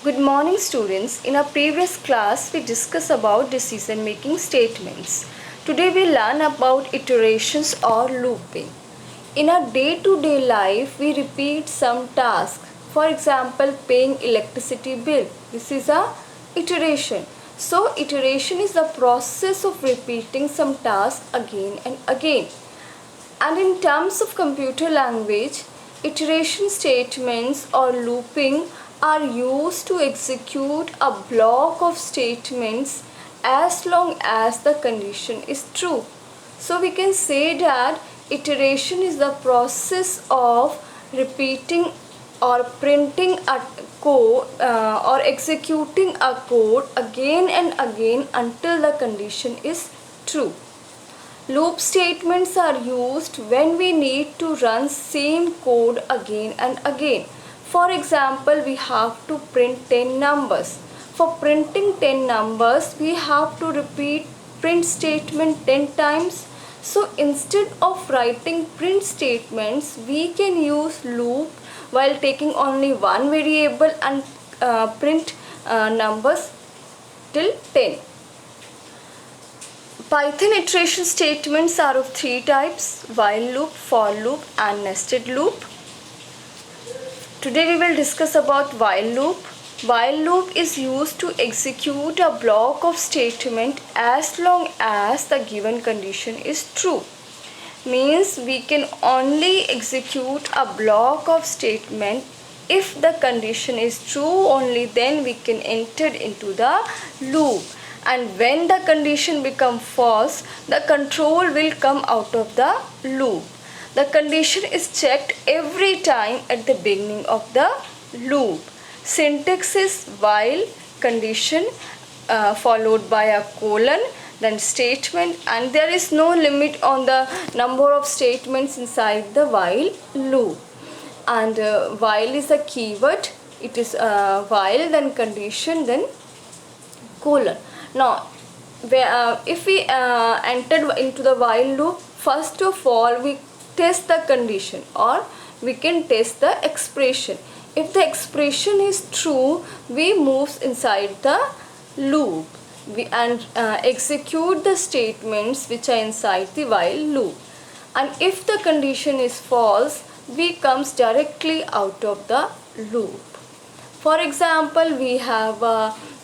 Good morning students. In our previous class we discussed about decision making statements. Today we learn about iterations or looping. In our day-to-day life we repeat some task. For example, paying electricity bill. This is a iteration. So iteration is the process of repeating some task again and again. And in terms of computer language, iteration statements or looping are used to execute a block of statements as long as the condition is true. So we can say that iteration is the process of repeating or printing a code or executing a code again and again until the condition is true. Loop statements are used when we need to run same code again and again. For example, we have to print 10 numbers. For printing 10 numbers, we have to repeat print statement 10 times. So instead of writing print statements, we can use loop while taking only one variable and print numbers till 10. Python iteration statements are of three types: while loop, for loop and nested loop. Today we will discuss about while loop. While loop is used to execute a block of statement as long as the given condition is true. Means we can only execute a block of statement if the condition is true, only then we can enter into the loop. And when the condition becomes false, the control will come out of the loop. The condition is checked every time at the beginning of the loop. Syntax is while, condition followed by a colon, then statement, and there is no limit on the number of statements inside the while loop. And while is a keyword. It is while, then condition, then colon. Now, if we entered into the while loop, first of all we test the condition, or we can test the expression. If the expression is true, we move inside the loop and execute the statements which are inside the while loop. And if the condition is false, we comes directly out of the loop. For example, we have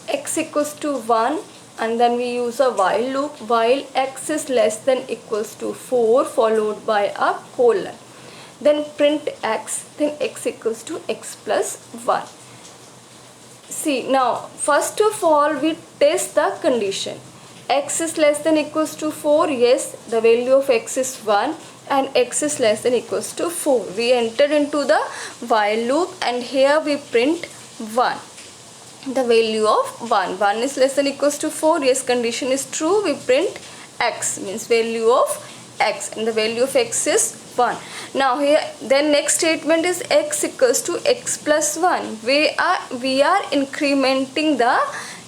x equals to 1, and then we use a while loop while x is less than equals to 4 followed by a colon. Then print x, then x equals to x plus 1. See, now first of all we test the condition. X is less than equals to 4, yes, the value of x is 1 and x is less than equals to 4. We entered into the while loop and here we print 1. The value of 1 is less than equals to 4, yes, condition is true, we print x, means value of x, and the value of x is 1. Now here then next statement is x equals to x plus 1. We are incrementing the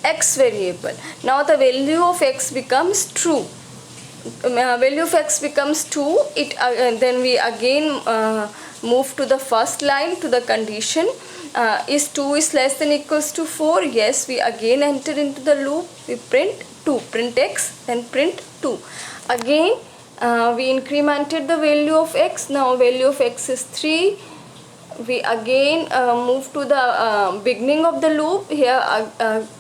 x variable. Now the value of x becomes true. Value of x becomes 2. Then we again move to the first line to the condition. Is 2 is less than equals to 4, yes, we again enter into the loop, we print 2, print x, then print 2. Again we incremented the value of x. Now value of x is 3. We again move to the beginning of the loop. Here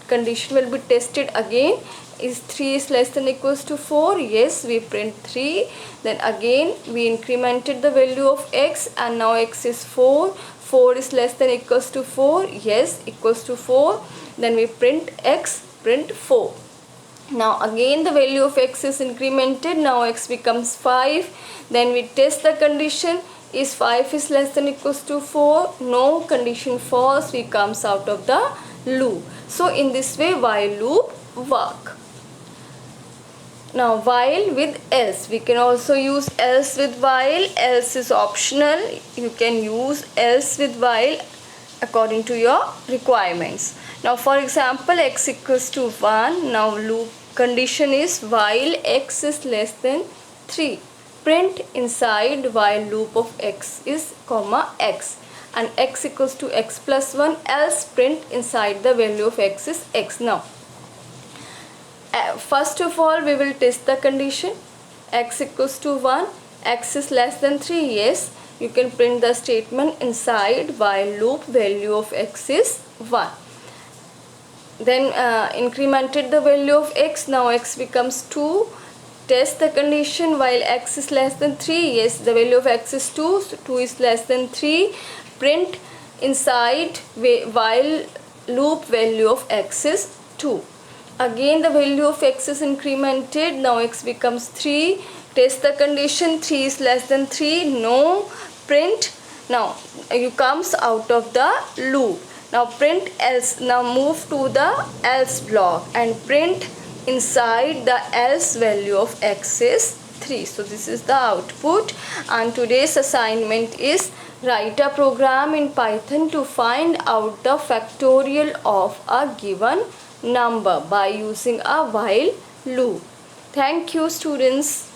condition will be tested again. Is 3 is less than equals to 4, yes, we print 3. Then again we incremented the value of x and now x is 4. 4 is less than equals to 4, yes, equals to 4. Then we print x, print 4. Now again the value of x is incremented. Now x becomes 5. Then we test the condition. Is 5 is less than equals to 4? No, condition false, we comes out of the loop. So in this way while loop work. Now while with else, we can also use else with while. Else is optional. You can use else with while according to your requirements. Now for example, x equals to 1. Now loop condition is while x is less than 3. Print inside while loop of x is comma x. and x equals to x plus 1, else print inside the value of x is x. Now first of all we will test the condition. X equals to 1, x is less than 3, yes, you can print the statement inside while loop value of x is 1. Then incremented the value of x, now x becomes 2. Test the condition while x is less than 3, yes, the value of x is 2, so 2 is less than 3. Print inside while loop value of x is 2. Again the value of x is incremented, now x becomes 3. Test the condition, 3 is less than 3, no. Print, now you comes out of the loop. Now print else, now move to the else block and print inside the else value of x is 3. So this is the output, and today's assignment is write a program in Python to find out the factorial of a given number by using a while loop. Thank you students.